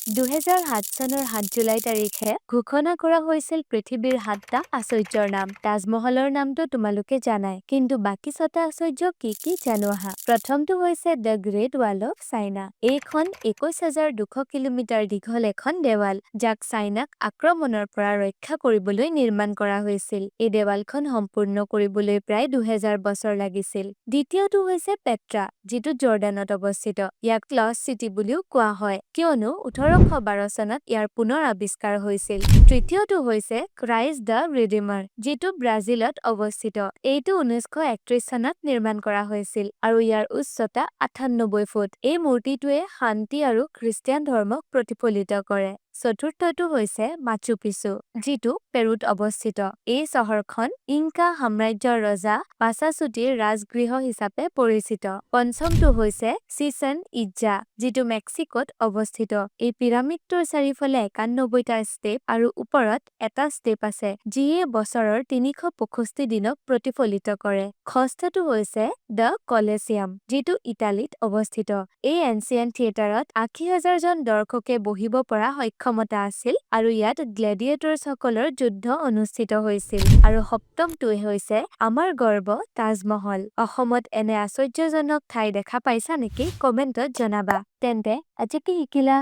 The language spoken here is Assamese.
২০০৭ চনৰ ৭ জুলাই তাৰিখে ঘোষণা কৰা হৈছিল পৃথিৱীৰ ৭টা আশ্চৰ্যৰ নাম। তাজমহলৰ নামটো তোমালোকে জানাই, কিন্তু বাকী ৬টা আশ্চৰ্য কি জানো আহা। প্ৰথমটো হৈছে the great wall of China. এইখন ২১,২০০ কিলোমিটাৰ দীঘল এখন দেৱাল, যাক চাইনাক আক্ৰমণৰ পৰা ৰক্ষা কৰিবলৈ নিৰ্মাণ কৰা হৈছিল। এই দেৱালখন সম্পূৰ্ণ কৰিবলৈ প্ৰায় ২০০০ বছৰ লাগিছিল। দ্বিতীয়টো হৈছে পেট্ৰা, যিটো জৰ্ডানত অৱস্থিত। ইয়াক লষ্ট চিটি বুলিও কোৱা হয়, কিয়নো ১৮১২ চনত ইয়াৰ পুনৰ আৱিষ্কাৰ হৈছিল। তৃতীয়টো হৈছে ক্ৰাইষ্ট দ্য ৰিডিমাৰ, যিটো ব্ৰাজিলত অৱস্থিত। এইটো ১৯৩১ চনত নিৰ্মাণ কৰা হৈছিল আৰু ইয়াৰ উচ্চতা ৯৮ ফুট। এই মূৰ্তিটোৱে শান্তি আৰু খ্ৰীষ্টিয়ান ধৰ্মক প্ৰতিফলিত কৰে। চতুৰ্থটো হৈছে মাচু পিচু, যিটো পেৰুত অৱস্থিত। এই চহৰখন ইনকা সাম্ৰাজ্যৰ ৰজা পাচাচুটিৰ ৰাজগৃহ হিচাপে পৰিচিত। পঞ্চমটো হৈছে চিচেন ইটজা, যিটো মেক্সিকোত অৱস্থিত। এই পিৰামিডটোৰ চাৰিওফালে ৯১টা ষ্টেপ আৰু ওপৰত এটা ষ্টেপ আছে, যিয়ে বছৰৰ ৩৬৫ দিনক প্ৰতিফলিত কৰে। ষষ্ঠটো হৈছে দ্য কলেছিয়াম, যিটো ইটালীত অৱস্থিত। এই এনচিয়েন্ট থিয়েটাৰত ৮০,০০০ জন দৰ্শকে বহিব পৰা সক্ষমতা আছিল আৰু ইয়াত গ্লেডিয়েটৰ্ছসকলৰ যুদ্ধ অনুষ্ঠিত হৈছিল। আৰু সপ্তমটোৱে হৈছে আমাৰ গৰ্ব তাজমহল। অসমত এনে আশ্চৰ্যজনক ঠাই দেখা পাইছা নেকি? কমেণ্টত জনাবা। তেন্তে আজি কি শিকিলা?